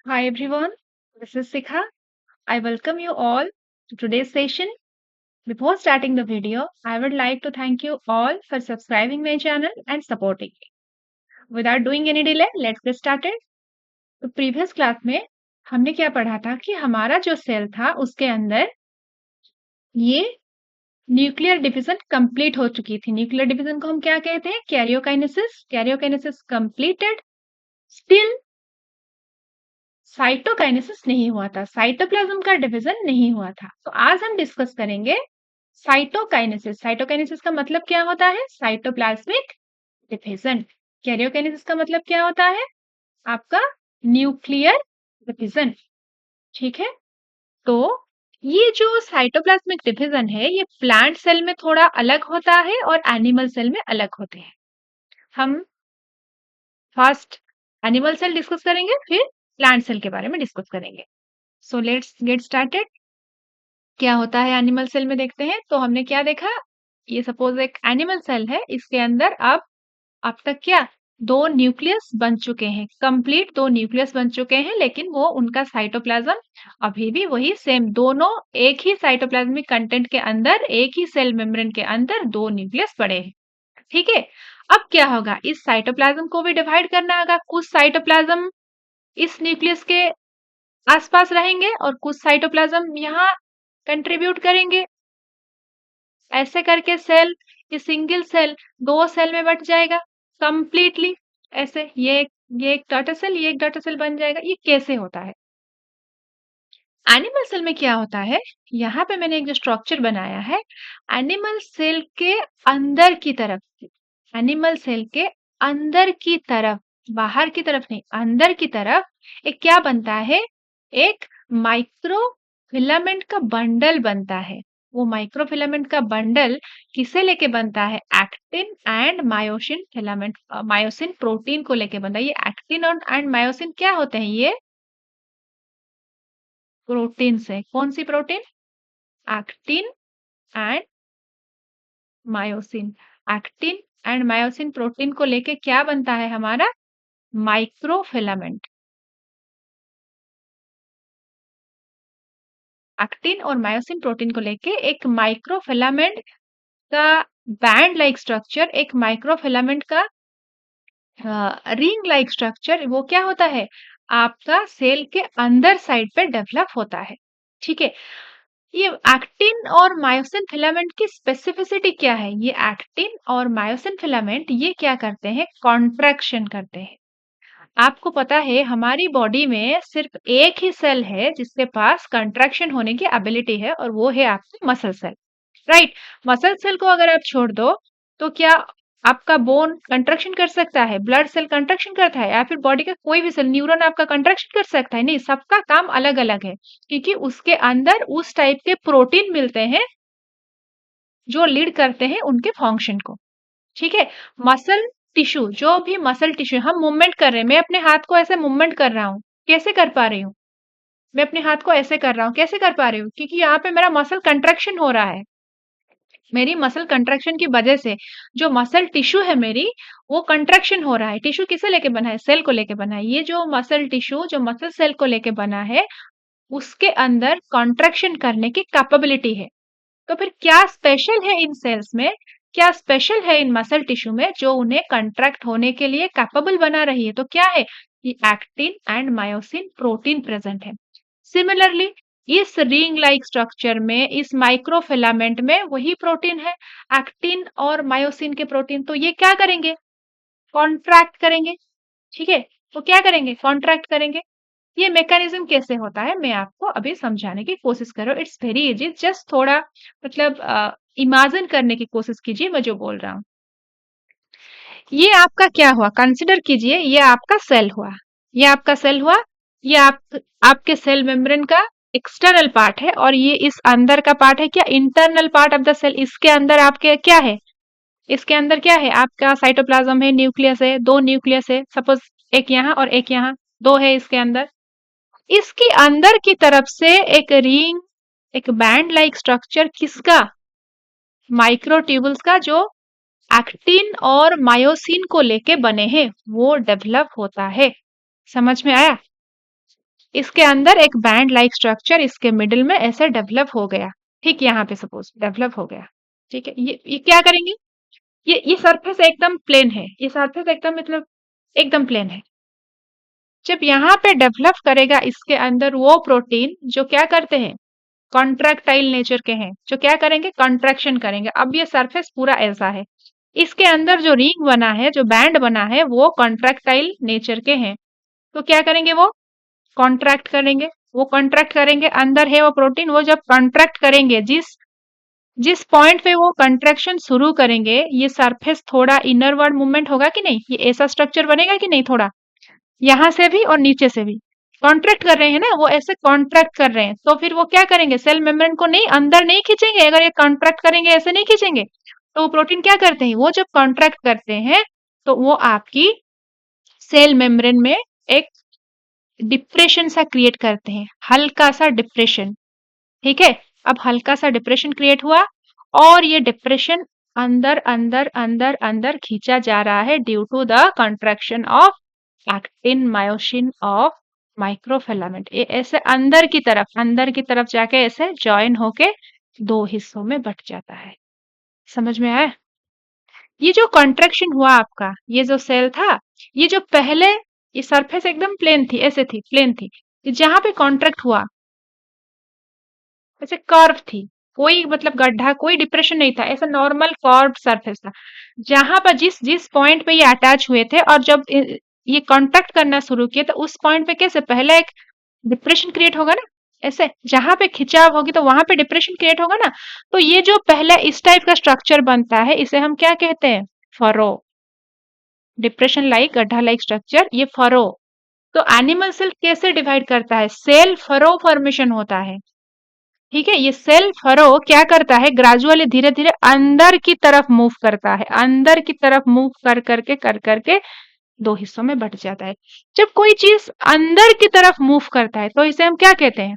Hi everyone, this is Sikha. I welcome you all to today's session. Before starting the video, I would like to thank you all for subscribing my channel and supporting it. Without doing any delay, let's get started. तो previous class में हमने क्या पढ़ा था कि हमारा जो cell था उसके अंदर ये न्यूक्लियर डिवीजन कंप्लीट हो चुकी थी। न्यूक्लियर डिवीजन को हम क्या कहते हैं? Karyokinesis. Karyokinesis completed, still cytokinesis नहीं हुआ था, साइटोप्लाज्म का डिवीजन नहीं हुआ था। तो आज हम डिस्कस करेंगे साइटोकाइनेसिस। साइटोकाइनेसिस का मतलब क्या होता है? Cytoplasmic division. कैरियोकाइनेसिस का मतलब क्या होता है? आपका न्यूक्लियर डिवीजन। ठीक है, तो ये जो साइटोप्लाज्मिक डिवीजन है ये प्लांट सेल में थोड़ा अलग होता है और एनिमल सेल में अलग होते हैं। हम फर्स्ट एनिमल सेल डिस्कस करेंगे, फिर प्लांट सेल के बारे में डिस्कस करेंगे। So let's get started. क्या होता है एनिमल सेल में देखते हैं। तो हमने क्या देखा, ये सपोज एक एनिमल सेल है, इसके अंदर अब तक क्या दो न्यूक्लियस बन चुके हैं, कंप्लीट दो न्यूक्लियस बन चुके हैं, लेकिन वो उनका साइटोप्लाज्म अभी भी वही सेम, दोनों एक ही साइटोप्लाज्मिक कंटेंट के अंदर, एक ही सेल मेम्ब्रेन के अंदर दो न्यूक्लियस पड़े हैं। ठीक है, अब क्या होगा, इस साइटोप्लाज्म को भी डिवाइड करना होगा। कुछ साइटोप्लाज्म इस न्यूक्लियस के आसपास रहेंगे और कुछ साइटोप्लाज्म यहाँ कंट्रीब्यूट करेंगे। ऐसे करके सेल, ये सिंगल सेल दो सेल में बट जाएगा कंप्लीटली। ऐसे ये एक डाटा सेल, ये एक डाटा सेल बन जाएगा। ये कैसे होता है? एनिमल सेल में क्या होता है, यहाँ पे मैंने एक जो स्ट्रक्चर बनाया है, एनिमल सेल के अंदर की तरफ, एनिमल सेल के अंदर की तरफ, बाहर की तरफ नहीं, अंदर की तरफ एक क्या बनता है, एक माइक्रो फिलामेंट का बंडल बनता है। वो माइक्रो फिलामेंट का बंडल किसे लेके बनता है? Actin and myosin filament, myosin protein को लेके बनता है। ये एक्टिन और एंड मायोसिन क्या होते हैं? ये प्रोटीन से, कौन सी protein? Actin and myosin. Actin and myosin protein को लेके क्या बनता है हमारा? माइक्रोफिलामेंट। एक्टिन और मायोसिन प्रोटीन को लेके एक माइक्रोफिलामेंट का बैंड लाइक स्ट्रक्चर, एक माइक्रोफिलामेंट का रिंग लाइक स्ट्रक्चर, वो क्या होता है? आपका सेल के अंदर साइड पे डेवलप होता है। ठीक है, ये एक्टिन और मायोसिन फिलामेंट की स्पेसिफिसिटी क्या है? ये एक्टिन और मायोसिन फिलामेंट ये क्या करते हैं? कॉन्ट्रैक्शन करते हैं। आपको पता है हमारी बॉडी में सिर्फ एक ही सेल है जिसके पास कंट्रैक्शन होने की एबिलिटी है, और वो है आपकी muscle cell. Right, muscle cell को अगर आप छोड़ दो तो क्या आपका बोन कंट्रैक्शन कर सकता है? ब्लड सेल कंट्रैक्शन करता है? या फिर बॉडी का कोई भी सेल, न्यूरॉन आपका कंट्रैक्शन कर सकता है? नहीं, सबका काम अलग अलग है, क्योंकि उसके अंदर उस टाइप के प्रोटीन मिलते हैं जो लीड करते हैं उनके फंक्शन को। ठीक है, मसल टिश्यू, जो भी मसल टिश्यू, हम मूवमेंट कर रहे हैं, मैं अपने हाथ को ऐसे मूवमेंट कर रहा हूँ, कैसे कर पा रही हूँ? मैं अपने हाथ को ऐसे कर रहा हूँ, कैसे कर पा रही हूँ? क्योंकि यहाँ पे मेरा मसल कंट्रैक्शन हो रहा है। मेरी मसल कंट्रैक्शन की वजह से जो मसल टिश्यू है मेरी, वो कंट्रैक्शन हो रहा है। टिश्यू किसे लेके बना है? सेल को लेके बना है। ये जो मसल टिश्यू, जो मसल सेल को लेके बना है, उसके अंदर कंट्रैक्शन करने की कैपेबिलिटी है। तो फिर क्या स्पेशल है इन सेल्स में, क्या स्पेशल है इन मसल टिश्यू में, जो उन्हें कंट्रैक्ट होने के लिए कैपेबल बना रही है? तो क्या है? ये actin and myosin protein present है। सिमिलरली इस रिंग लाइक स्ट्रक्चर में, इस माइक्रोफिलामेंट में वही प्रोटीन है, एक्टिन और मायोसिन के प्रोटीन। तो ये क्या करेंगे? कॉन्ट्रैक्ट करेंगे। ठीक है, तो क्या करेंगे? कॉन्ट्रैक्ट करेंगे। ये मैकेनिज्म कैसे होता है मैं आपको अभी समझाने की कोशिश कर रहा हूँ। इट्स वेरी इजी, जस्ट थोड़ा मतलब इमेजिन करने की कोशिश कीजिए मैं जो बोल रहा हूँ। ये आपका क्या हुआ? कंसिडर कीजिए, ये आपका सेल हुआ, ये आपका सेल हुआ, ये आपके सेल मेम्ब्रेन का एक्सटर्नल पार्ट है, और ये इस अंदर का पार्ट है क्या? Internal part of the cell. इसके अंदर आपके क्या है? इसके अंदर क्या है? आपका साइटोप्लाज्म है, न्यूक्लियस है, दो न्यूक्लियस है, सपोज एक यहाँ और एक यहाँ, दो है इसके अंदर। इसके अंदर की तरफ से एक रिंग, एक बैंड लाइक स्ट्रक्चर, किसका? माइक्रोट्यूबुल्स का, जो एक्टिन और मायोसिन को लेके बने हैं, वो डेवलप होता है। समझ में आया? इसके अंदर एक बैंड लाइक स्ट्रक्चर इसके मिडिल में ऐसे डेवलप हो गया। ठीक, यहाँ पे सपोज डेवलप हो गया। ठीक है, ये क्या करेंगे, ये सरफेस एकदम प्लेन है, ये सरफेस एकदम मतलब एकदम प्लेन है। जब यहाँ पे डेवलप करेगा इसके अंदर वो प्रोटीन जो क्या करते हैं, कॉन्ट्रैक्टाइल नेचर के हैं, जो क्या करेंगे, कॉन्ट्रैक्शन करेंगे। अब ये सरफेस पूरा ऐसा है, इसके अंदर जो रिंग बना है, जो बैंड बना है, वो कॉन्ट्रैक्टाइल नेचर के हैं। तो क्या करेंगे, वो कॉन्ट्रैक्ट करेंगे, वो कॉन्ट्रैक्ट करेंगे, अंदर है वो प्रोटीन, वो जब कॉन्ट्रैक्ट करेंगे, जिस जिस पॉइंट पे वो कंट्रैक्शन शुरू करेंगे, ये सरफेस थोड़ा इनरवर्ड मूवमेंट होगा कि नहीं, ये ऐसा स्ट्रक्चर बनेगा कि नहीं, थोड़ा यहाँ से भी और नीचे से भी कॉन्ट्रैक्ट कर रहे हैं ना, वो ऐसे कॉन्ट्रैक्ट कर रहे हैं। तो फिर वो क्या करेंगे, सेल मेम्ब्रेन को नहीं अंदर नहीं खींचेंगे, अगर ये कॉन्ट्रैक्ट करेंगे ऐसे नहीं खींचेंगे। तो वो प्रोटीन क्या करते हैं, वो जब कॉन्ट्रैक्ट करते हैं तो वो आपकी सेल मेम्ब्रेन में एक डिप्रेशन सा क्रिएट करते हैं, हल्का सा डिप्रेशन। ठीक है, अब हल्का सा डिप्रेशन क्रिएट हुआ और ये डिप्रेशन अंदर अंदर अंदर अंदर खींचा जा रहा है due to the contraction of actin myosin of microfilament. ये ऐसे अंदर की तरफ जाके ऐसे जॉइन होके दो हिस्सों में बट जाता है। समझ में आया? ये जो कॉन्ट्रैक्शन हुआ आपका, ये जो सेल था, ये जो पहले ये सरफेस एकदम प्लेन थी, ऐसे थी, प्लेन थी, जहां पे कॉन्ट्रैक्ट हुआ ऐसे कर्व थी, कोई मतलब गड्ढा, कोई डिप्रेशन नहीं था, ऐसा नॉर्मल कर्व सरफेस था। जहां पर जिस जिस पॉइंट पे ये अटैच हुए थे और जब ये कांटेक्ट करना शुरू किए तो उस पॉइंट पे कैसे पहले एक डिप्रेशन क्रिएट होगा ना, ऐसे जहां पे खिंचाव होगी तो वहां पे डिप्रेशन क्रिएट होगा ना। तो ये जो पहले इस टाइप का स्ट्रक्चर बनता है, इसे हम क्या कहते हैं, फरो, डिप्रेशन लाइक गड्ढा लाइक स्ट्रक्चर, ये फरो। तो एनिमल सेल कैसे डिवाइड करता है, सेल फरो फॉर्मेशन होता है। ठीक है, ये सेल फरो क्या करता है, ग्रेजुअली धीरे धीरे अंदर की तरफ मूव करता है, अंदर की तरफ मूव कर करके दो हिस्सों में बट जाता है। जब कोई चीज अंदर की तरफ मूव करता है तो इसे हम क्या कहते हैं,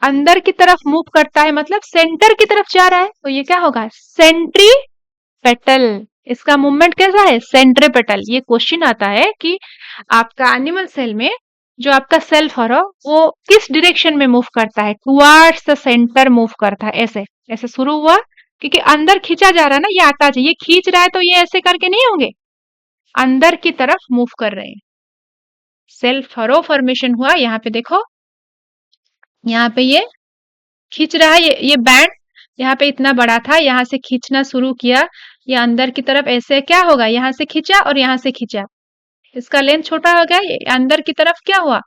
अंदर की तरफ मूव करता है मतलब सेंटर की तरफ जा रहा है, तो ये क्या होगा, सेंट्रीपेटल। इसका मूवमेंट कैसा है, सेंट्रीपेटल। ये क्वेश्चन आता है कि आपका एनिमल सेल में जो आपका सेल फरो वो किस डायरेक्शन में मूव करता है, टुवर्ड्स द सेंटर मूव करता है। ऐसे ऐसे शुरू हुआ क्योंकि अंदर खींचा जा रहा है ना, ये आता है, ये खींच रहा है तो ये ऐसे करके नहीं होंगे, अंदर की तरफ मूव कर रहे हैं। सेल फरो फॉर्मेशन हुआ, यहाँ पे देखो, यहाँ पे ये खींच रहा है, ये बैंड यहाँ पे इतना बड़ा था, यहाँ से खींचना शुरू किया, ये अंदर की तरफ ऐसे क्या होगा, यहाँ से खींचा और यहाँ से खींचा, इसका लेंथ छोटा हो गया, ये अंदर की तरफ क्या हुआ,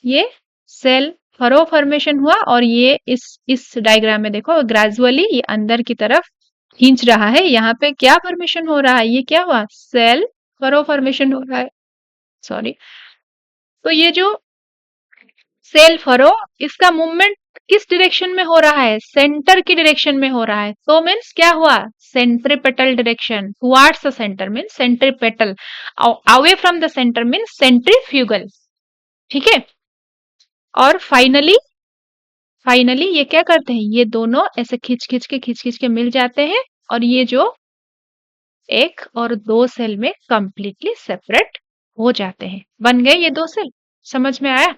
ये सेल फरो फॉर्मेशन हुआ और ये इस डायग्राम में देखो ग्रेजुअली ये अंदर की तरफ खींच रहा है। यहाँ पे क्या फॉर्मेशन हो रहा है, ये क्या हुआ, सेल फरो फॉर्मेशन हो रहा है, सॉरी। तो ये जो सेल फरो, इसका मूवमेंट किस डायरेक्शन में हो रहा है, सेंटर की डायरेक्शन में हो रहा है। तो मीन्स क्या हुआ, centripetal direction, towards the centre means centripetal, away from the centre means centrifugal. ठीक है, और फाइनली ये क्या करते हैं, ये दोनों ऐसे खींच खींच के मिल जाते हैं और ये जो एक और दो सेल में कंप्लीटली सेपरेट हो जाते हैं, बन गए ये दो सेल। समझ में आया?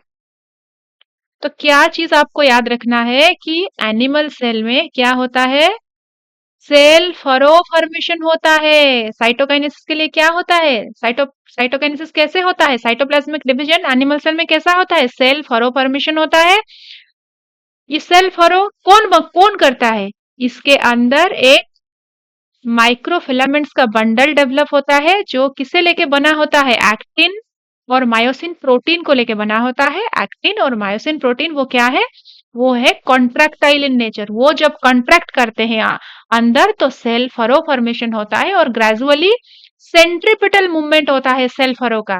तो क्या चीज आपको याद रखना है कि एनिमल सेल में क्या होता है, सेल फरो फॉर्मेशन होता है। साइटोकाइनेसिस के लिए क्या होता है, साइटोकाइनेसिस कैसे होता है, साइटोप्लाज्मिक डिवीजन एनिमल सेल में कैसा होता है, सेल फरो फॉर्मेशन होता है। ये सेल फरो कौन करता है, इसके अंदर एक माइक्रोफिलामेंट्स का बंडल डेवलप होता है जो किसे लेके बना होता है, एक्टिन और मायोसिन प्रोटीन को लेके बना होता है। एक्टिन और मायोसिन प्रोटीन वो क्या है, वो है कॉन्ट्रैक्टाइल इन नेचर। वो जब कॉन्ट्रैक्ट करते हैं अंदर तो सेल फरो फॉर्मेशन होता है और ग्रेजुअली सेंट्रीपिटल मूवमेंट होता है सेल फरो का,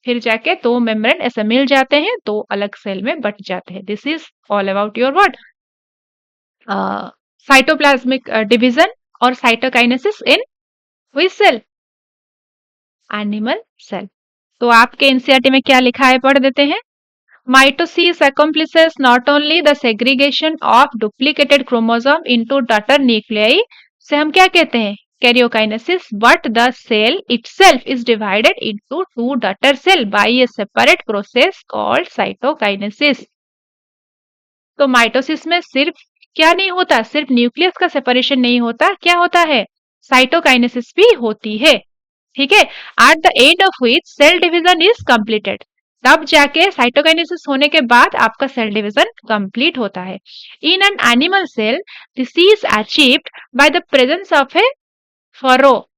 फिर जाके दो मेम्ब्रेन ऐसे मिल जाते हैं, दो अलग सेल में बट जाते हैं। This is all about your what, cytoplasmic division और cytokinesis in which cell, animal cell. तो आपके एनसीईआरटी में क्या लिखा है पढ़ देते हैं। Mitosis accomplishes not only the segregation of duplicated chromosome into daughter nuclei, से हम क्या कहते हैं, karyokinesis, but the cell itself is divided into two daughter cell by a separate process called cytokinesis. तो माइटोसिस में सिर्फ क्या नहीं होता, सिर्फ न्यूक्लियस का सेपरेशन नहीं होता, क्या होता है, साइटोकाइनेसिस भी होती है। ठीक है, at the end of which cell division is completed, तब जाके साइटोकाइनेसिस होने के बाद आपका सेल डिवीजन कंप्लीट होता है। In an animal cell this is achieved by the presence of a furrow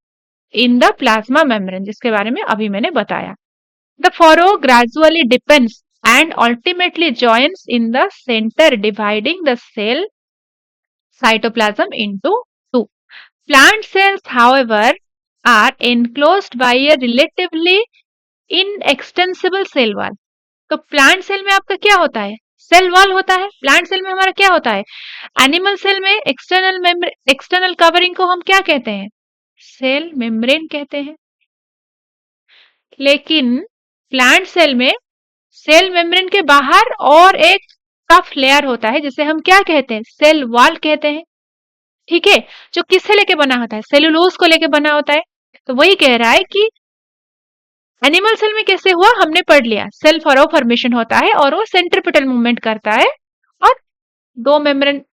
in the plasma membrane, जिसके बारे में अभी मैंने बताया। The furrow gradually depends and ultimately joins in the center, dividing the cell cytoplasm into two. Plant cells, however, are enclosed by a relatively inextensible cell wall. तो plant cell में आपका क्या होता है, सेल वॉल होता है। Plant cell में हमारा क्या होता है, एनिमल सेल में एक्सटर्नल कवरिंग को हम क्या कहते हैं, सेल मेम्ब्रेन कहते हैं। लेकिन प्लांट सेल में सेल मेम्ब्रेन के बाहर और एक टफ लेयर होता है जिसे हम क्या कहते हैं, सेल वॉल कहते हैं। ठीक है, जो किससे लेके बना होता है, सेलुलोज को लेके बना होता है। तो वही कह रहा है कि एनिमल सेल में कैसे हुआ, हमने पढ़ लिया, सेल फरो फॉर्मेशन होता है और वो सेंट्रीपिटल मूवमेंट करता है और दो मेम्ब्रेन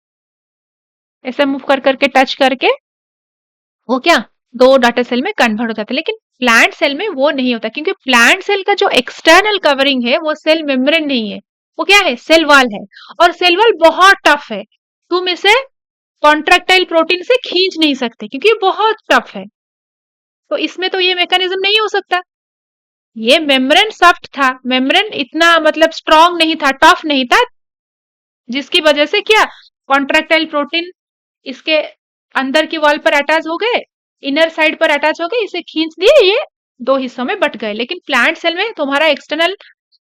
ऐसे मूव कर करके टच करके वो क्या दो डाटा सेल में कन्वर्ट हो जाता है। लेकिन प्लांट सेल में वो नहीं होता, क्योंकि प्लांट सेल का जो एक्सटर्नल कवरिंग है वो सेल मेम्ब्रेन नहीं है, वो क्या है, सेल वॉल है। और सेल वॉल बहुत टफ है, तुम इसे कॉन्ट्रैक्टाइल प्रोटीन से खींच नहीं सकते क्योंकि ये बहुत टफ है। तो इसमें तो ये मैकेनिज्म नहीं हो सकता। ये मेम्ब्रेन सॉफ्ट था, मेम्ब्रेन इतना मतलब स्ट्रॉन्ग नहीं था, टफ नहीं था, जिसकी वजह से क्या कॉन्ट्रैक्टाइल प्रोटीन इसके अंदर की वॉल पर अटैच हो गए, इनर साइड पर अटैच हो गए, इसे खींच दिए, ये दो हिस्सों में बट गए। लेकिन प्लांट सेल में तुम्हारा एक्सटर्नल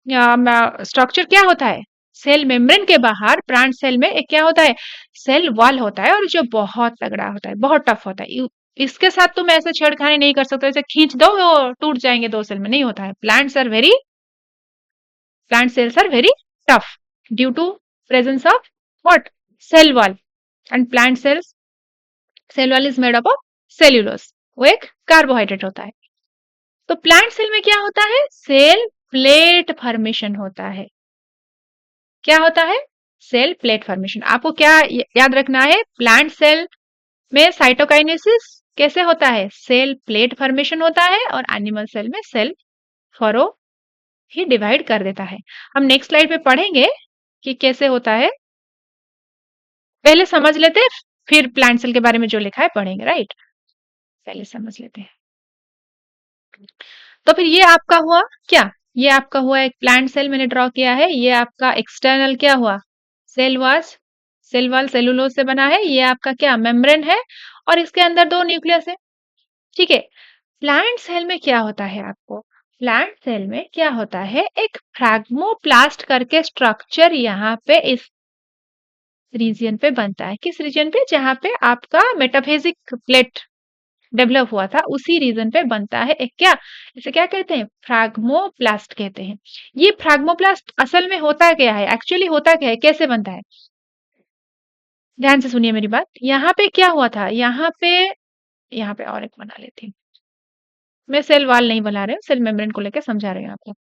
स्ट्रक्चर क्या होता है, सेल मेम्ब्रेन के बाहर प्लांट सेल में एक क्या होता है, सेल वॉल होता है, और जो बहुत तगड़ा होता है, बहुत टफ होता है। इसके साथ तुम ऐसे छेड़खानी नहीं कर सकते, ऐसे खींच दो वो टूट जाएंगे दो सेल में, नहीं होता है। Plant cells are very tough due to presence of what, cell wall. And plant cells, cell wall is made up of cellulose, वो एक कार्बोहाइड्रेट होता है। तो प्लांट सेल में क्या होता है, सेल प्लेट फॉर्मेशन होता है। क्या होता है, सेल प्लेट फॉर्मेशन। आपको क्या याद रखना है, प्लांट सेल में साइटोकाइनेसिस कैसे होता है, सेल प्लेट फॉर्मेशन होता है, और एनिमल सेल में सेल फरो ही डिवाइड कर देता है। हम नेक्स्ट स्लाइड पे पढ़ेंगे कि कैसे होता है, पहले समझ लेते हैं, फिर प्लांट सेल के बारे में जो लिखा है पढ़ेंगे, राइट। पहले समझ लेते हैं। तो फिर ये आपका हुआ क्या, ये आपका हुआ एक प्लांट सेल मैंने ड्रॉ किया है, ये आपका एक्सटर्नल क्या हुआ, सेल वॉल सेलुलोज से बना है, ये आपका क्या मेम्ब्रेन है, और इसके अंदर दो न्यूक्लियस है। ठीक है, प्लांट सेल में क्या होता है, आपको प्लांट सेल में क्या होता है, एक फ्रैग्मोप्लास्ट करके स्ट्रक्चर यहाँ पे इस रीजन पे बनता है। किस रीजन पे, जहाँ पे आपका मेटाफेजिक प्लेट डेवलप हुआ था, उसी रीजन पे बनता है एक क्या, इसे क्या कहते हैं, फ्रैग्मोप्लास्ट कहते हैं। ये फ्रैग्मोप्लास्ट असल में होता क्या है, एक्चुअली होता क्या है, कैसे बनता है, ध्यान से सुनिए मेरी बात। यहाँ पे क्या हुआ था, यहाँ पे और एक बना लेती हूँ, मैं सेल वॉल नहीं बना रही हूँ, सेल मेम्ब्रेन को लेकर समझा रही हूँ आपको।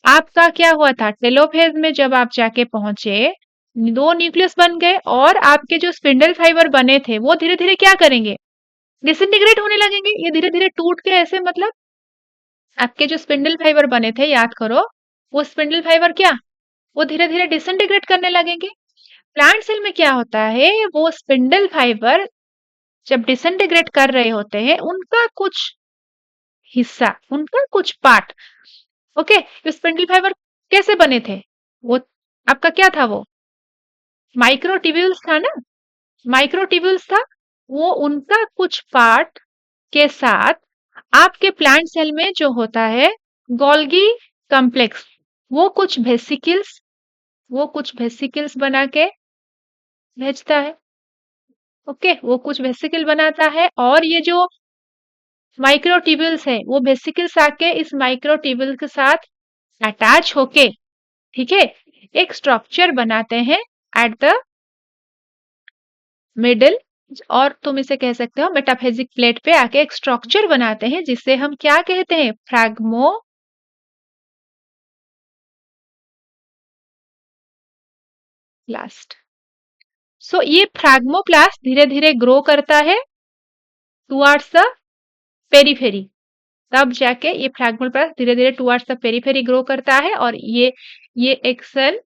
आपका क्या हुआ था, टेलोफेज में जब आप जाके पहुंचे, दो न्यूक्लियस बन गए, और आपके जो स्पिंडल फाइबर बने थे वो धीरे धीरे क्या करेंगे, डिसइंटीग्रेट होने लगेंगे। ये धीरे धीरे टूट के ऐसे, मतलब आपके जो स्पिंडल फाइबर बने थे, याद करो, वो स्पिंडल फाइबर क्या, वो धीरे धीरे डिसइंटीग्रेट करने लगेंगे। प्लांट सेल में क्या होता है, वो स्पिंडल फाइबर जब डिसइंटीग्रेट कर रहे होते हैं, उनका कुछ हिस्सा, उनका कुछ पार्ट, ओके, स्पिंडल फाइबर कैसे बने थे, वो आपका क्या था, वो माइक्रोट्यूब्यूल्स था ना, माइक्रोट्यूब्यूल्स था, वो उनका कुछ पार्ट के साथ आपके प्लांट सेल में जो होता है गोल्गी कॉम्प्लेक्स, वो कुछ वेसिकल्स बना के भेजता है। ओके, वो कुछ वेसिकल बनाता है, और ये जो माइक्रोट्यूब्यूल्स है, वो वेसिकल्स आके इस माइक्रोट्यूब्यूल के साथ अटैच होके, ठीक है, एक स्ट्रक्चर बनाते हैं एट द मिडिल और तुम इसे कह सकते हो मेटाफेजिक प्लेट पे आके एक स्ट्रक्चर बनाते हैं जिसे हम क्या कहते हैं, फ्रैग्मोप्लास्ट। सो ये फ्रैग्मोप्लास्ट धीरे धीरे ग्रो करता है टुवर्ड्स द पेरीफेरी। तब जाके ये फ्रैग्मोप्लास्ट धीरे धीरे टुवर्ड्स द पेरीफेरी ग्रो करता है और ये एक सेल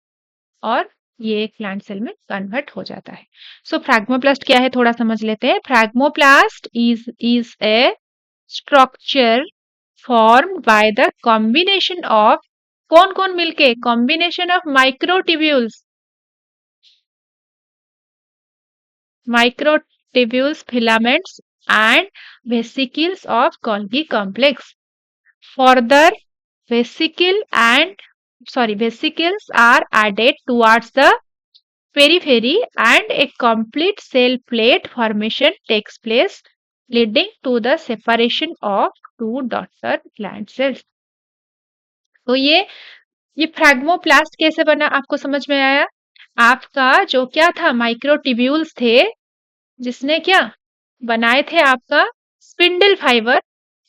और ये एक प्लांट सेल में कन्वर्ट हो जाता है। सो फ्रैग्मोप्लास्ट क्या है थोड़ा समझ लेते हैं। Phragmoplast is a structure formed by the combination of कौन कौन मिलके, combination of microtubules filaments and vesicles of Golgi complex. Further vesicles are added towards the periphery and a complete cell plate formation takes place, leading to the separation of two daughter gland cells. तो ये फ्रैग्मोप्लास्ट कैसे बना आपको समझ में आया। आपका जो क्या था, माइक्रोट्यूब्यूल्स थे जिसने क्या बनाए थे, आपका स्पिंडल फाइबर।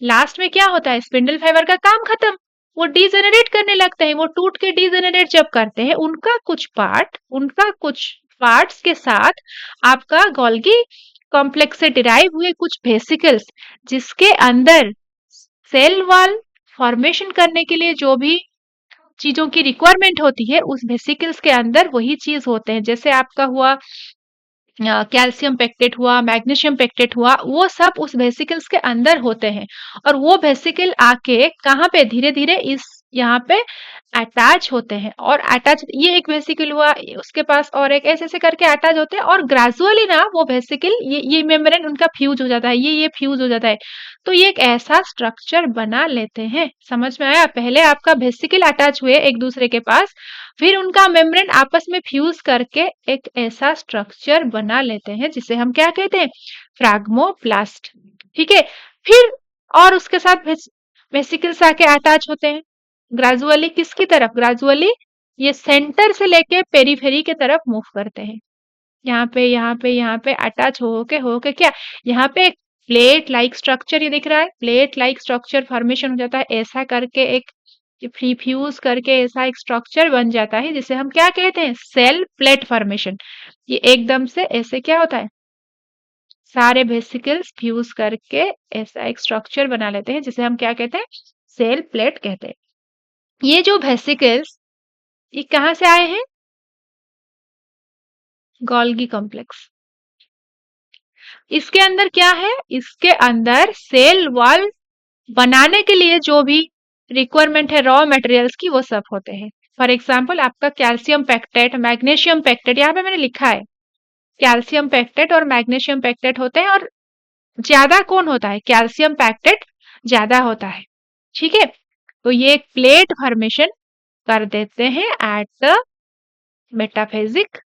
लास्ट में क्या होता है, स्पिंडल फाइबर का काम खत्म, वो डीजेनरेट करने लगते हैं। वो टूट के डीजेनरेट जब करते हैं, उनका कुछ पार्ट्स के साथ आपका गोल्गी कॉम्प्लेक्स से डिराइव हुए कुछ वेसिकल्स, जिसके अंदर सेल वॉल फॉर्मेशन करने के लिए जो भी चीजों की रिक्वायरमेंट होती है, उस वेसिकल्स के अंदर वही चीज होते हैं। जैसे आपका हुआ कैल्शियम पेक्टेट हुआ, मैग्नीशियम पेक्टेट हुआ, वो सब उस वेसिकल्स के अंदर होते हैं। और वो वेसिकल आके कहाँ पे धीरे धीरे इस यहाँ पे अटैच होते हैं। और अटैच, ये एक वेसिकल हुआ, उसके पास और एक, ऐसे ऐसे करके अटैच होते हैं और ग्रेजुअली ना वो वेसिकल, ये मेम्ब्रेन उनका फ्यूज हो जाता है, ये फ्यूज हो जाता है। तो ये एक ऐसा स्ट्रक्चर बना लेते हैं। समझ में आया। पहले आपका वेसिकल अटैच हुए एक दूसरे के पास, फिर उनका मेम्ब्रेन आपस में फ्यूज करके एक ऐसा स्ट्रक्चर बना लेते हैं जिसे हम क्या कहते हैं, फ्रैग्मोप्लास्ट। ठीक है। फिर और उसके साथ वेसिकल्स आके अटैच होते हैं ग्रेजुअली, किसकी तरफ, ग्रेजुअली ये सेंटर से लेके पेरीफेरी की तरफ मूव करते हैं। यहाँ पे अटैच हो के क्या, यहाँ पे एक प्लेट लाइक स्ट्रक्चर, ये दिख रहा है, प्लेट लाइक स्ट्रक्चर फॉर्मेशन हो जाता है। ऐसा करके एक फ्यूज करके ऐसा एक स्ट्रक्चर बन जाता है जिसे हम क्या कहते हैं, सेल प्लेट फॉर्मेशन। ये एकदम से ऐसे क्या होता है, सारे वेसिकल्स फ्यूज करके ऐसा एक स्ट्रक्चर बना लेते हैं जिसे हम क्या कहते हैं, सेल प्लेट कहते हैं। ये जो वेसिकल्स, ये कहाँ से आए हैं, गोल्गी कॉम्प्लेक्स। इसके अंदर क्या है, इसके अंदर सेल वॉल बनाने के लिए जो भी रिक्वायरमेंट है रॉ मटेरियल्स की, वो सब होते हैं। फॉर एग्जाम्पल आपका कैल्शियम पेक्टेट, मैग्नीशियम पेक्टेट, यहाँ पे मैंने लिखा है कैल्शियम पेक्टेट और मैग्नीशियम पेक्टेट होते हैं। और ज्यादा कौन होता है, कैल्शियम पेक्टेट ज्यादा होता है। ठीक है। तो ये एक प्लेट फॉर्मेशन कर देते हैं at the metaphasic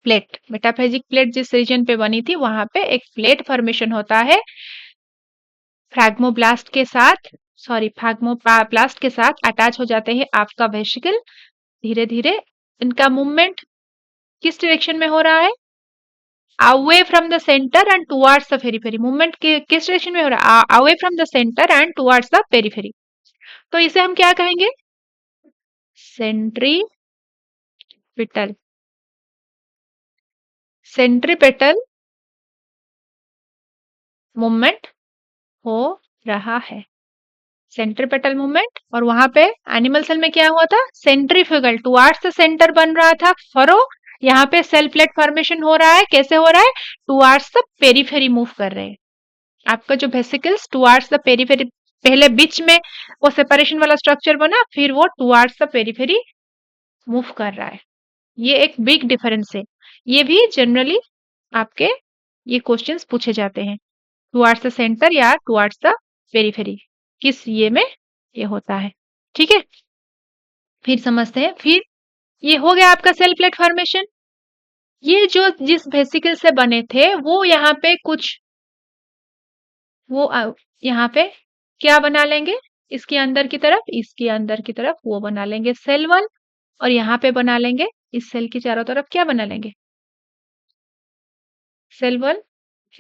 plate. Metaphasic plate जिस रीजन पे बनी थी वहां पे एक प्लेट फॉर्मेशन होता है फ्रैग्मोप्लास्ट के साथ, फ्रैग्मोप्लास्ट के साथ अटैच हो जाते हैं आपका वेसिकल। धीरे धीरे इनका मूवमेंट किस डायरेक्शन में हो रहा है, away from the centre and towards the periphery. Movement किस डायरेक्शन में हो रहा है, away from the centre and towards the periphery. तो इसे हम क्या कहेंगे, सेंट्रीपिटल। सेंट्रीपिटल मूवमेंट हो रहा है, सेंट्रीपिटल मूवमेंट। और वहां पे एनिमल सेल में क्या हुआ था, सेंट्रीफ्यूगल, टुवर्ड्स द सेंटर बन रहा था फरो। यहाँ पे सेल प्लेट फॉर्मेशन हो रहा है, कैसे हो रहा है, टुवर्ड्स द पेरीफेरी मूव कर रहे हैं। आपका जो वेसिकल्स टुवर्ड्स द पेरीफेरी, पहले बीच में वो सेपरेशन वाला स्ट्रक्चर बना, फिर वो टुवर्ड्स द पेरीफेरी मूव कर रहा है। ये एक बिग डिफरेंस है। ये भी जनरली आपके ये क्वेश्चंस पूछे जाते हैं, टुवर्ड्स द सेंटर या टुवर्ड्स द पेरीफेरी, किस ये में ये होता है। ठीक है। फिर समझते हैं। फिर ये हो गया आपका सेल प्लेट फॉर्मेशन। ये जो जिस वेसिकल से बने थे वो यहाँ पे कुछ, वो यहाँ पे क्या बना लेंगे, इसके अंदर की तरफ, इसके अंदर की तरफ वो बना लेंगे सेल वॉल। और यहाँ पे बना लेंगे इस सेल की चारों तरफ क्या बना लेंगे, सेल वॉल,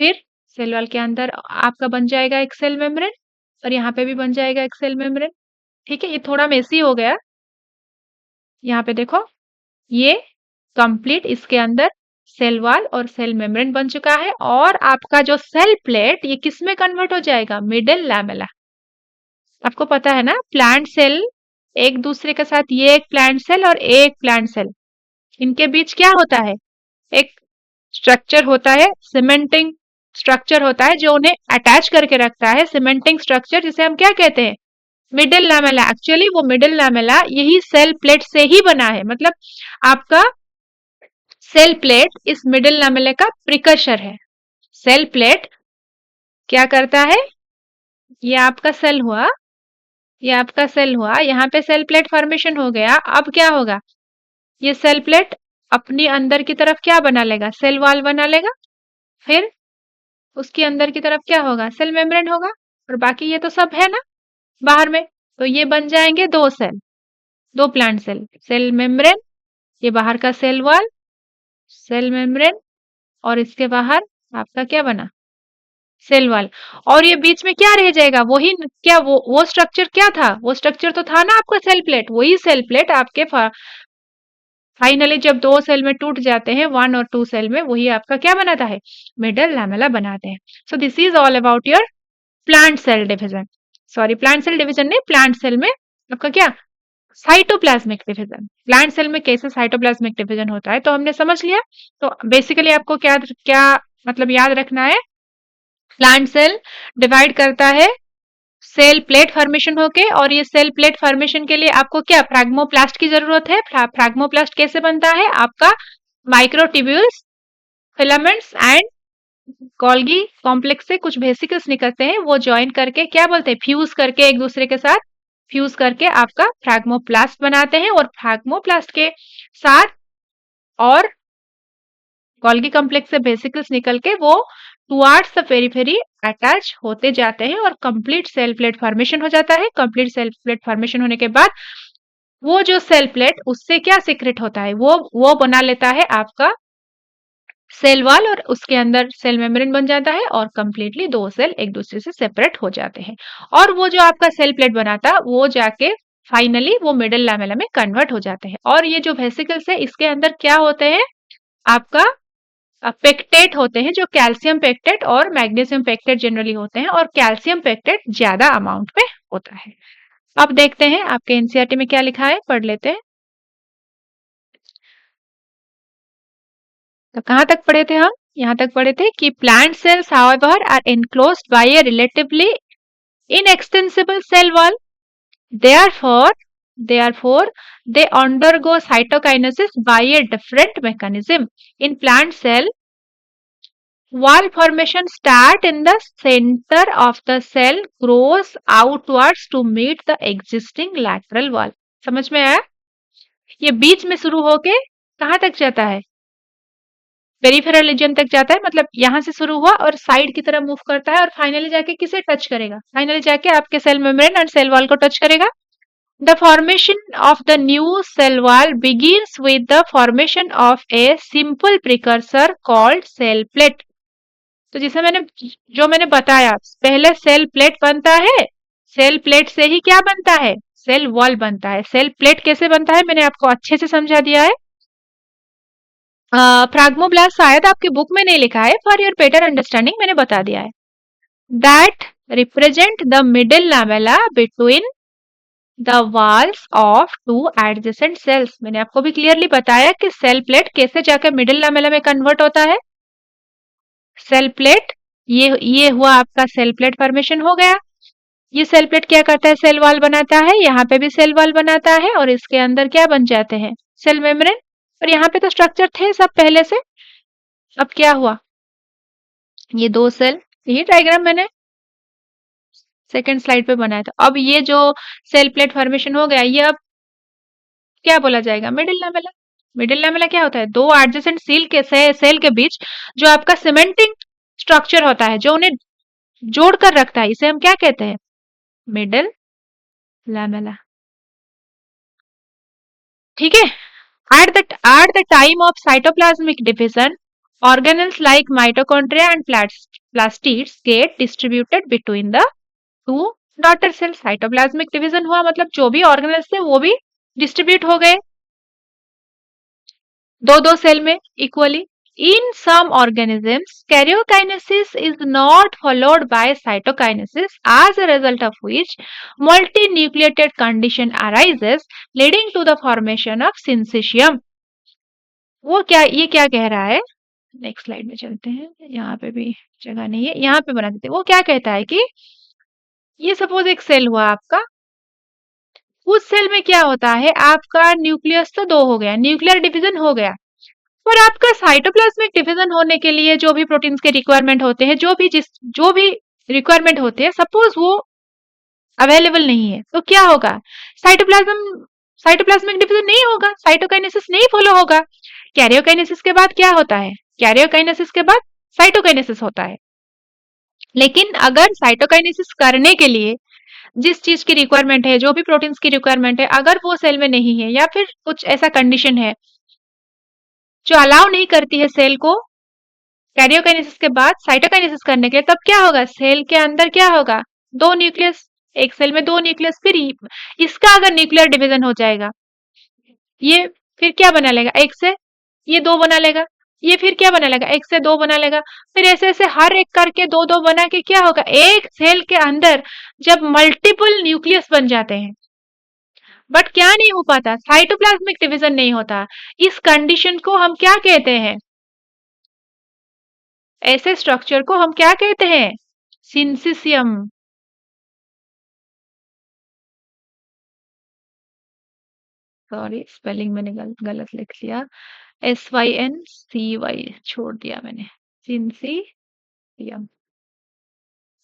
फिर सेल वॉल के अंदर आपका बन जाएगा एक सेल मेम्ब्रेन और यहाँ पे भी बन जाएगा एक सेल मेम्ब्रेन। ठीक है, ये थोड़ा मेसी हो गया। यहाँ पे देखो, ये कंप्लीट इसके अंदर सेल वॉल और सेल मेम्ब्रेन बन चुका है और आपका जो सेल प्लेट ये किस में कन्वर्ट हो जाएगा? Middle lamella. आपको पता है ना, प्लांट सेल एक दूसरे के साथ, ये एक प्लांट सेल और एक प्लांट सेल, इनके बीच क्या होता है? एक स्ट्रक्चर होता है, सीमेंटिंग स्ट्रक्चर होता है जो उन्हें अटैच करके रखता है, सीमेंटिंग स्ट्रक्चर, जिसे हम क्या कहते हैं? Middle lamella. एक्चुअली वो मिडिल लैमेला यही सेल प्लेट से ही बना है, मतलब आपका सेल प्लेट इस मिडिल लैमेला का प्रिकर्सर है। सेल प्लेट क्या करता है? ये आपका सेल हुआ, ये आपका सेल हुआ, यहाँ पे सेल प्लेट फॉर्मेशन हो गया। अब क्या होगा? ये सेल प्लेट अपनी अंदर की तरफ क्या बना लेगा? सेल वॉल बना लेगा। फिर उसके अंदर की तरफ क्या होगा? सेल मेम्ब्रेन होगा। और बाकी ये तो सब है ना बाहर में, तो ये बन जाएंगे दो सेल, दो प्लांट सेल। सेल मेम्ब्रेन, ये बाहर का सेल वॉल, सेल मेम्ब्रेन, और इसके बाहर आपका क्या बना? Cell wall. और ये बीच में क्या रह जाएगा? वही क्या, वो स्ट्रक्चर क्या था? वो स्ट्रक्चर तो था ना आपका सेल प्लेट। वही सेल प्लेट आपके फाइनली जब दो सेल में टूट जाते हैं, 1 और 2 सेल में, वही आपका क्या बनाता है? मिडल लैमेला बनाते हैं। So this is all about your plant cell division. Sorry, plant cell division नहीं, प्लांट सेल में आपका क्या? Cytoplasmic division. प्लांट सेल में कैसे साइटोप्लाज्मिक डिवीजन होता है तो हमने समझ लिया। तो बेसिकली आपको क्या क्या मतलब याद रखना है? प्लांट सेल डिवाइड करता है सेल प्लेट फॉर्मेशन होके, और ये सेल प्लेट फॉर्मेशन के लिए आपको क्या? फ्रैग्मोप्लास्ट की जरूरत है। फ्रैग्मोप्लास्ट कैसे बनता है? आपका microtubules, filaments and Golgi complex से कुछ वेसिकल्स निकलते हैं, वो ज्वाइन करके क्या बोलते हैं? फ्यूज करके एक दूसरे के साथ फ्यूज करके आपका फ्रैग्मोप्लास्ट बनाते हैं। और फ्रैग्मोप्लास्ट के साथ और गोल्गी कॉम्प्लेक्स से वेसिकल्स निकल के वो टुवार्ड्स द पेरिफेरी अटैच होते जाते हैं और कंप्लीट सेल प्लेट फॉर्मेशन हो जाता है। कंप्लीट सेल प्लेट फॉर्मेशन होने के बाद वो जो सेल प्लेट, उससे क्या सीक्रेट होता है? वो बना लेता है आपका सेल वॉल, और उसके अंदर सेल मेम्ब्रेन बन जाता है और कंप्लीटली दो सेल एक दूसरे से सेपरेट हो जाते हैं। और वो जो आपका सेल प्लेट बनाता है वो जाके फाइनली वो मिडिल लैमेला में कन्वर्ट हो जाते हैं। और ये जो वेसिकल्स है इसके अंदर क्या होते हैं? आपका पेक्टेट होते हैं, जो कैल्शियम पेक्टेट और मैग्नीशियम पेक्टेट जनरली होते हैं, और कैल्शियम पेक्टेट ज्यादा अमाउंट में होता है। अब देखते हैं आपके एनसीईआरटी में क्या लिखा है, पढ़ लेते हैं। तो कहाँ तक पढ़े थे हम? यहाँ तक पढ़े थे कि plant cells however are enclosed by a relatively inextensible cell wall. Therefore they undergo cytokinesis by a different mechanism. In plant cell, wall formation start in the center of the cell, grows outwards to meet the existing lateral wall. समझ में आया? ये बीच में शुरू होके कहाँ तक जाता है? पेरिफेरल रीजन तक जाता है, मतलब यहां से शुरू हुआ और साइड की तरफ मूव करता है और फाइनली जाके किसे टच करेगा? फाइनली जाके आपके cell membrane and cell wall को टच करेगा। The formation of the new cell wall begins with the formation of a simple precursor called cell plate. तो जिसे मैंने बताया, पहले सेल प्लेट बनता है, सेल प्लेट से ही क्या बनता है? सेल वॉल बनता है। सेल प्लेट कैसे बनता है मैंने आपको अच्छे से समझा दिया है। फ्रैग्मोब्लास्ट शायद आपकी बुक में नहीं लिखा है, फॉर योर बेटर अंडरस्टैंडिंग मैंने बता दिया है। That represent the middle lamella between the walls of two adjacent sales. मैंने आपको भी क्लियरली बताया कि सेल प्लेट कैसे जाकर मिडिल लैमेला में कन्वर्ट होता है। सेल प्लेट, ये हुआ आपका सेल प्लेट फॉर्मेशन हो गया। ये सेल प्लेट क्या करता है? सेल वॉल बनाता है। यहाँ पे भी सेल वॉल बनाता है और इसके अंदर क्या बन जाते हैं? Cell membrane. और यहाँ पे तो स्ट्रक्चर थे सब पहले से। अब क्या हुआ? ये दो सेल, यही डायग्राम मैंने सेकंड स्लाइड पे बनाया था। अब ये जो सेल प्लेट फॉर्मेशन हो गया, ये अब क्या बोला जाएगा? Middle lamella. मिडिल लैमेला क्या होता है? दो एडजेसेंट सेल के बीच जो आपका सीमेंटिंग स्ट्रक्चर होता है, जो उन्हें जोड़ कर रखता है, इसे हम क्या कहते हैं? Middle lamella. ठीक है। At the time of cytoplasmic division, Organelles like mitochondria and plastids get distributed between the two daughter cells. Cytoplasmic division हुआ मतलब जो भी ऑर्गेनल्स थे वो भी डिस्ट्रीब्यूट हो गए दो दो सेल में equally. In some organisms, karyokinesis is not followed by cytokinesis, as a result of which multinucleated condition arises, leading to the formation of syncytium. वो क्या ये क्या कह रहा है? नेक्स्ट स्लाइड में चलते हैं. यहाँ पे भी जगह नहीं है, यहाँ पे बना देते हैं. वो क्या कहता है कि ये सपोज एक सेल हुआ आपका, उस सेल में क्या होता है, आपका न्यूक्लियस तो दो हो गया, न्यूक्लियर डिवीजन हो गया, और आपका साइटोप्लाज्मिक डिवीजन होने के लिए जो भी प्रोटीन्स के रिक्वायरमेंट होते हैं, जो भी रिक्वायरमेंट होते हैं, सपोज वो अवेलेबल नहीं है, तो क्या होगा, साइटोप्लाज्मिक डिवीजन नहीं होगा, साइटोकाइनेसिस नहीं फॉलो होगा. कैरियोकाइनेसिस के बाद क्या होता है, कैरियोकाइनेसिस के बाद साइटोकाइनेसिस होता है. लेकिन अगर साइटोकाइनेसिस करने के लिए जिस चीज की रिक्वायरमेंट है, जो भी प्रोटीन्स की रिक्वायरमेंट है, अगर वो सेल में नहीं है या फिर कुछ ऐसा कंडीशन है जो अलाउ नहीं करती है सेल को कैरियोकाइनेसिस के बाद साइटोकाइनेसिस करने के लिए, तब क्या होगा, सेल के अंदर क्या होगा, दो न्यूक्लियस, एक सेल में दो न्यूक्लियस, फिर इसका अगर न्यूक्लियर डिवीजन हो जाएगा, ये फिर क्या बना लेगा, एक से ये दो बना लेगा, ये फिर क्या बना लेगा, एक से दो बना लेगा, फिर ऐसे ऐसे हर एक करके दो दो बना के क्या होगा, एक सेल के अंदर जब मल्टीपल न्यूक्लियस बन जाते हैं, बट क्या नहीं हो पाता, साइटोप्लाज्मिक डिवीजन नहीं होता, इस कंडीशन को हम क्या कहते हैं, ऐसे स्ट्रक्चर को हम क्या कहते हैं, सिंसिसियम. सॉरी स्पेलिंग मैंने गलत लिख लिया, SYNCY छोड़ दिया मैंने, सिंसिसियम.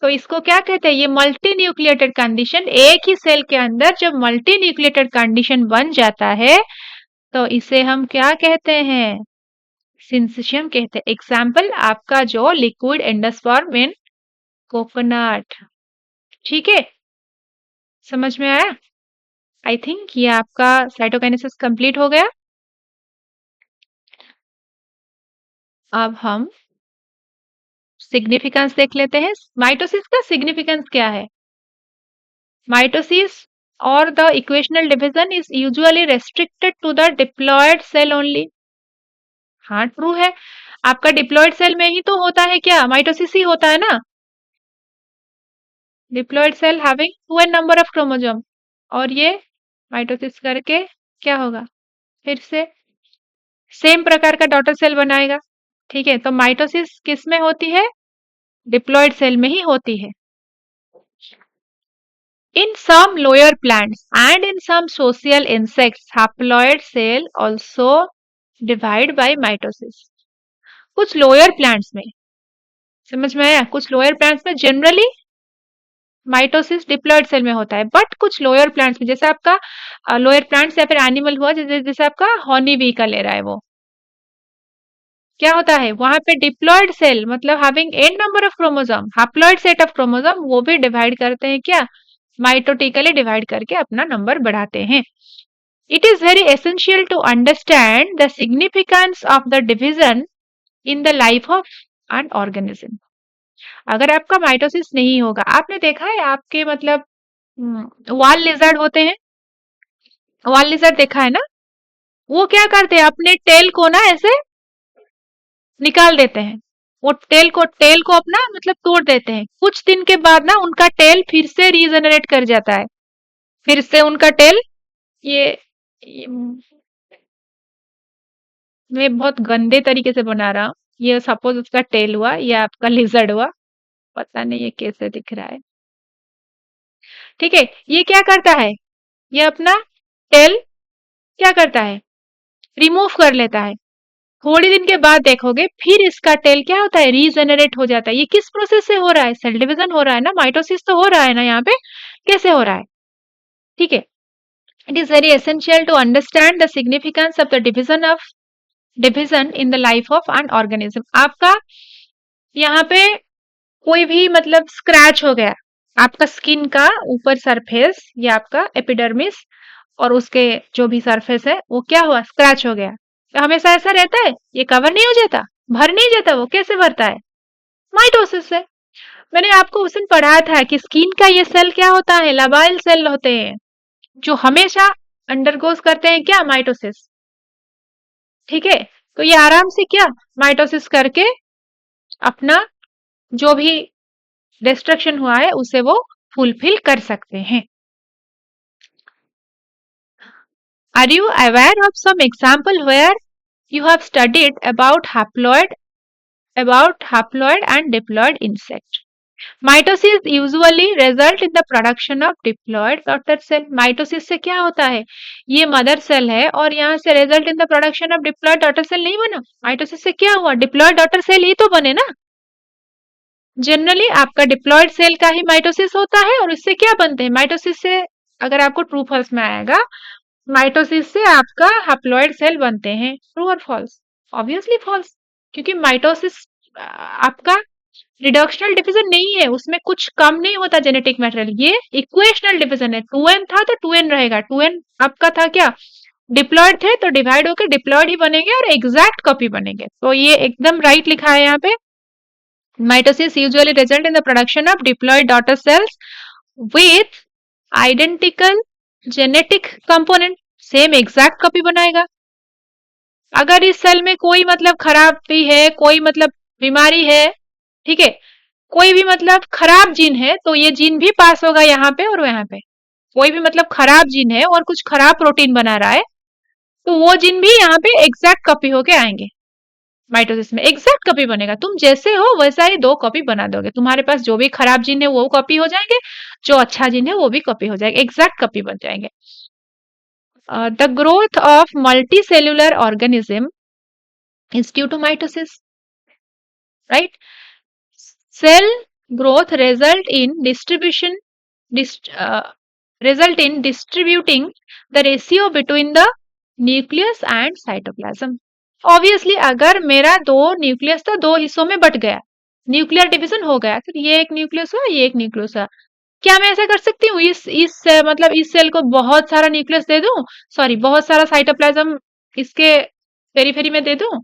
तो इसको क्या कहते हैं, ये मल्टी न्यूक्लिएटेड कंडीशन, एक ही सेल के अंदर जब मल्टी न्यूक्लिएटेड कंडीशन बन जाता है तो इसे हम क्या कहते हैं, सिंसिशियम कहते हैं. एग्जाम्पल आपका जो लिक्विड एंडोस्पर्म इन कोकोनट. ठीक है, समझ में आया. आई थिंक ये आपका साइटोकाइनेसिस कंप्लीट हो गया. अब हम सिग्निफिकेंस देख लेते हैं. माइटोसिस का सिग्निफिकेंस क्या है, माइटोसिस और the equational division is usually restricted to the diploid cell only. हाँ ट्रू है, आपका डिप्लॉयड सेल में ही तो होता है, क्या माइटोसिस ही होता है ना, diploid cell having 2n number of chromosome, और ये माइटोसिस करके क्या होगा, फिर से सेम प्रकार का डॉटर सेल बनाएगा. ठीक है, तो माइटोसिस किस में होती है, डिप्लॉयड सेल में ही होती है. In some lower plants and in some social insects, haploid cell also divide by mitosis. कुछ लोअर प्लांट्स में, समझ में आया, कुछ लोअर प्लांट्स में जनरली माइटोसिस डिप्लॉयड सेल में होता है, बट कुछ लोअर प्लांट्स में, जैसे आपका लोअर प्लांट्स या फिर एनिमल हुआ, जैसे आपका हॉनी बी का ले रहा है, वो क्या होता है, वहां पे डिप्लॉयड सेल मतलब having n number of chromosome, haploid set of chromosome, वो भी डिवाइड करते हैं, क्या माइटोटिकली डिवाइड करके अपना नंबर बढ़ाते हैं. It is very essential to understand the significance of the division in the life of an organism. अगर आपका माइटोसिस नहीं होगा, आपने देखा है आपके मतलब वाल लिजर्ड होते हैं, वाल लिजर्ड देखा है ना, वो क्या करते हैं, अपने टेल को ना ऐसे निकाल देते हैं, वो टेल को अपना मतलब तोड़ देते हैं, कुछ दिन के बाद ना उनका टेल फिर से रीजनरेट कर जाता है, फिर से उनका टेल, ये मैं बहुत गंदे तरीके से बना रहा हूँ, ये सपोज उसका टेल हुआ, ये आपका लिजर्ड हुआ, पता नहीं ये कैसे दिख रहा है. ठीक है, ये क्या करता है, ये अपना टेल क्या करता है, रिमूव कर लेता है, थोड़ी दिन के बाद देखोगे फिर इसका टेल क्या होता है, रीजनरेट हो जाता है. ये किस प्रोसेस से हो रहा है, सेल डिवीजन हो रहा है ना, माइटोसिस तो हो रहा है ना, यहाँ पे कैसे हो रहा है. ठीक है, it is very essential to understand the significance of the division in the life of an organism. आपका यहाँ पे कोई भी मतलब स्क्रैच हो गया, आपका स्किन का ऊपर सरफेस, ये आपका एपिडर्मिस, और उसके जो भी सरफेस है वो क्या हुआ, स्क्रैच हो गया, तो हमेशा ऐसा रहता है, ये कवर नहीं हो जाता, भर नहीं जाता, वो कैसे भरता है? माइटोसिस से। मैंने आपको उस दिन पढ़ाया था कि स्किन का ये सेल क्या होता है, लबाइल सेल होते हैं, जो हमेशा अंडरगोज करते हैं क्या, माइटोसिस। ठीक है, तो ये आराम से क्या, माइटोसिस करके अपना जो भी डिस्ट्रक्शन हुआ है उसे वो फुलफिल कर सकते हैं। Are you aware of some example where you have studied about haploid and diploid insect? Mitosis usually result in the production of diploid daughter cell. Mitosis से क्या होता है, ये मदर सेल है और यहाँ से result in the production of diploid daughter cell नहीं बना। माइटोसिस से क्या हुआ, डिप्लॉयड डॉटर सेल ही तो बने ना। जनरली आपका डिप्लॉयड सेल का ही माइटोसिस होता है और इससे क्या बनते हैं, माइटोसिस से अगर आपको ट्रू फॉल्स में आएगा, माइटोसिस से आपका हैप्लॉइड सेल बनते हैं, ट्रू और फॉल्स? ऑब्वियसली फॉल्स, क्योंकि माइटोसिस आपका रिडक्शनल डिवीजन नहीं है, उसमें कुछ कम नहीं होता जेनेटिक मैटेरियल, ये इक्वेशनल डिवीजन है। 2n था तो 2n रहेगा, 2n आपका था क्या, डिप्लॉयड थे तो डिवाइड होकर डिप्लॉयड ही बनेंगे और एग्जैक्ट कॉपी बनेंगे। तो ये एकदम राइट लिखा है यहाँ पे। Mitosis usually result in the production of diploid daughter cells with identical genetic component, same exact copy बनाएगा। अगर इस सेल में कोई मतलब खराबी है, कोई मतलब बीमारी है, ठीक है, कोई भी मतलब खराब जीन है तो ये जीन भी पास होगा यहाँ पे और यहाँ पे। कोई भी मतलब खराब जीन है और कुछ खराब प्रोटीन बना रहा है तो वो जीन भी यहाँ पे एग्जैक्ट कॉपी होके आएंगे। माइटोसिस में एग्जैक्ट कॉपी बनेगा, तुम जैसे हो वैसा ही 2 कॉपी बना दोगे। तुम्हारे पास जो भी खराब जीन है वो कॉपी हो जाएंगे, जो अच्छा जीन है वो भी कॉपी हो जाएगा, एग्जैक्ट कॉपी बन जाएंगे। The growth of multi cellular organism is due to mitosis, right. Cell growth result in distributing the ratio between the nucleus and cytoplasm. Obviously अगर मेरा 2 न्यूक्लियस था, 2 हिस्सों में बट गया, न्यूक्लियर डिवीजन हो गया, तो ये एक न्यूक्लियस हुआ, ये एक न्यूक्लियस हुआ। क्या मैं ऐसा कर सकती हूँ, इस मतलब इस सेल को बहुत सारा न्यूक्लियस दे दूं, सॉरी बहुत सारा साइटोप्लाज्म इसके पेरीफेरी में दे दूं,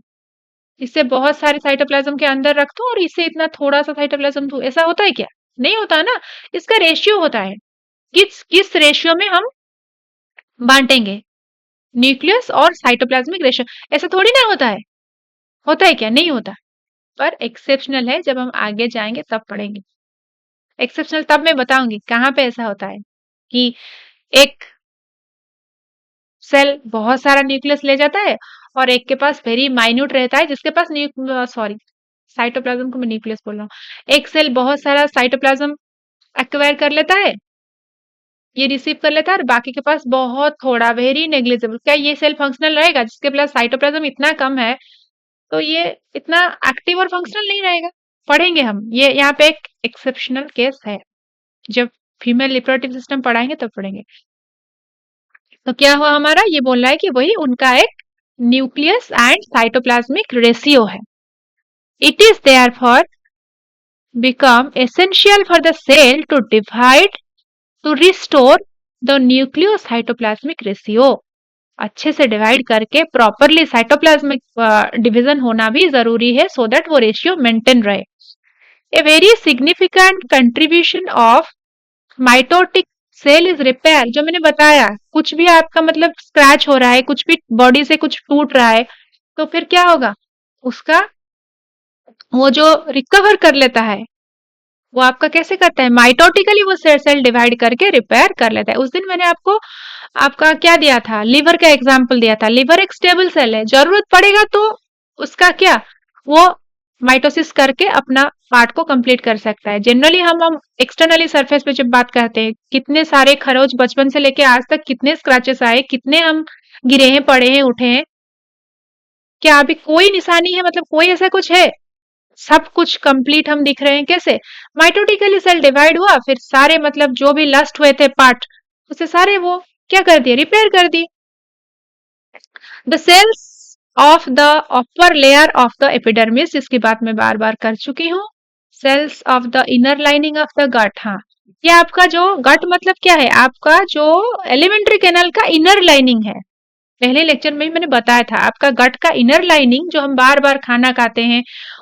इससे बहुत सारे साइटोप्लाज्म के अंदर रख दूं और इससे इतना थोड़ा सा साइटोप्लाज्म दूं, ऐसा होता है क्या? नहीं होता ना। इसका रेशियो होता है, किस रेशियो में हम बांटेंगे, न्यूक्लियस और साइटोप्लाज्मिक रेशियो। ऐसा थोड़ी ना होता है क्या? नहीं होता। पर एक्सेप्शनल है, जब हम आगे जाएंगे तब पढ़ेंगे। एक्सेप्शनल तब मैं बताऊंगी कहाँ पे ऐसा होता है कि एक सेल बहुत सारा न्यूक्लियस ले जाता है और एक के पास वेरी माइन्यूट रहता है, जिसके पास साइटोप्लाज्म को मैं न्यूक्लियस बोल रहा हूँ। एक सेल बहुत सारा साइटोप्लाज्म एक्वायर कर लेता है, ये रिसीव कर लेता है, और बाकी के पास बहुत थोड़ा, वेरी नेग्लिजिबल। क्या ये सेल फंक्शनल रहेगा? जिसके पास साइटोप्लाज्म इतना कम है तो ये इतना एक्टिव और फंक्शनल नहीं रहेगा। पढ़ेंगे हम, ये यहाँ पे एक एक्सेप्शनल केस है, जब फीमेल रिप्रोडक्टिव सिस्टम पढ़ाएंगे तब पढ़ेंगे। तो क्या हुआ हमारा, ये बोल रहा है कि वही उनका एक न्यूक्लियस एंड साइटोप्लाज्मिक रेशियो है। It is therefore become essential for the cell to divide to restore the nucleocytoplasmic ratio। अच्छे से डिवाइड करके प्रॉपरली साइटोप्लाज्मिक डिवीजन होना भी जरूरी है, सो दैट वो रेशियो मेंटेन रहे। A very significant contribution of mitotic cell is repair, जो मैंने बताया, कुछ भी आपका मतलब स्क्रैच हो रहा है, कुछ भी बॉडी से कुछ टूट रहा है, तो फिर क्या होगा, उसका वो जो रिकवर कर लेता है वो आपका कैसे करता है, माइटोटिकली वो सेल डिवाइड करके रिपेयर कर लेता है। उस दिन मैंने आपको आपका क्या दिया था, लिवर का एग्जांपल दिया था। लिवर एक स्टेबल सेल है, जरूरत पड़ेगा तो उसका क्या, वो माइटोसिस करके अपना पार्ट को कंप्लीट कर सकता है। जनरली हम एक्सटर्नली सरफेस पे जब बात करते हैं, कितने सारे खरोच बचपन से लेके आज तक कितने स्क्रैचेस आए, कितने हम गिरे हैं, पड़े हैं, उठे हैं, क्या अभी कोई निशानी है, मतलब कोई ऐसा कुछ है? सब कुछ कंप्लीट हम दिख रहे हैं। कैसे? माइटोटिकली सेल डिवाइड हुआ, फिर सारे मतलब जो भी लस्ट हुए थे पार्ट, उसे सारे वो क्या कर दिए, रिपेयर कर दिए। The cells of the upper layer of the epidermis, इसकी बात मैं बार बार कर चुकी हूँ। Cells of the inner lining of the gut, हाँ, ये आपका जो गट मतलब क्या है, आपका जो एलिमेंट्री कैनल का इनर लाइनिंग है, पहले लेक्चर में ही मैंने बताया था, आपका गट का इनर लाइनिंग जो हम बार-बार खाना खाते हैं,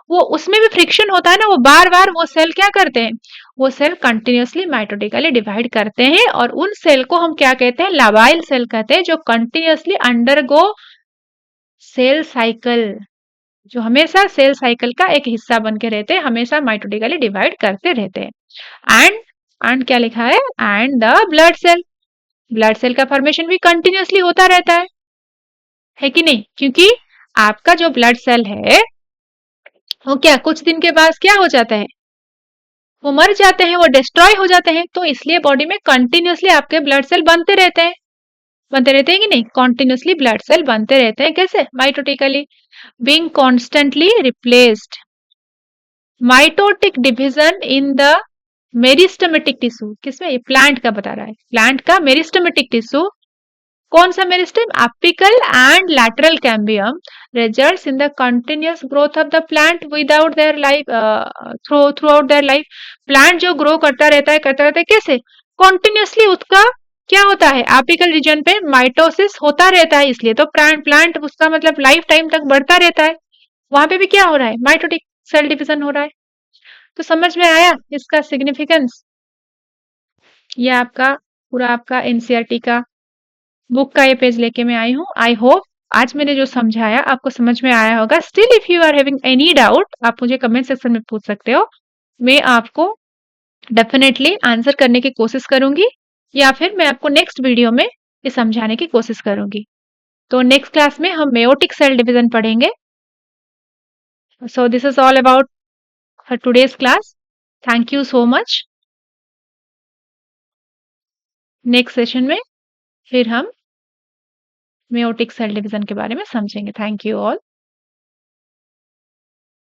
वो उसमें भी फ्रिक्शन होता है ना, वो बार-बार वो सेल क्या करते हैं, वो सेल कंटिन्यूअसली माइटोटिकली डिवाइड करते हैं और उन सेल को हम क्या कहते हैं, लाबाइल सेल कहते हैं, जो कंटिन्यूअसली अंडरगो सेल साइकिल, जो हमेशा सेल साइकिल का एक हिस्सा बन के रहते हैं, हमेशा माइटोटिकली डिवाइड करते रहते हैं। एंड क्या लिखा है, एंड द ब्लड सेल का फॉर्मेशन भी कंटिन्यूअसली होता रहता है कि नहीं, क्योंकि आपका जो ब्लड सेल है वो क्या कुछ दिन के बाद क्या हो जाता है, वो मर जाते हैं, वो डिस्ट्रॉय हो जाते हैं, तो इसलिए बॉडी में कंटिन्यूअसली आपके ब्लड सेल बनते रहते हैं कि नहीं, कंटिन्यूअसली ब्लड सेल बनते रहते हैं, कैसे, mitotically, being constantly replaced. Mitotic division in the meristematic tissue, किसमें, ये प्लांट का बता रहा है, प्लांट का मेरिस्टेमेटिक टिश्यू, कौन सा meristem, apical and lateral cambium, results in the continuous growth of the plant without their life, through out their life. Plant जो ग्रो करता रहता है कैसे, कॉन्टिन्यूअसली, उसका क्या होता है, एपिकल रीजन पे माइटोसिस होता रहता है, इसलिए तो प्लांट उसका मतलब लाइफ टाइम तक बढ़ता रहता है, वहां पे भी क्या हो रहा है, माइटोटिक सेल डिविजन हो रहा है। तो समझ में आया इसका सिग्निफिकेंस। ये आपका पूरा आपका एनसीईआरटी का बुक का ये पेज लेके मैं आई हूँ। आई होप आज मैंने जो समझाया आपको समझ में आया होगा। Still if you are having any doubt, आप मुझे कमेंट सेक्शन में पूछ सकते हो, मैं आपको डेफिनेटली आंसर करने की कोशिश करूंगी, या फिर मैं आपको नेक्स्ट वीडियो में ये समझाने की कोशिश करूंगी। तो नेक्स्ट क्लास में हम मेयोटिक सेल डिवीजन पढ़ेंगे। सो this is all about for today's class. Thank you so much. Next session में फिर हम मेयोटिक सेल डिवीजन के बारे में समझेंगे। Thank you all.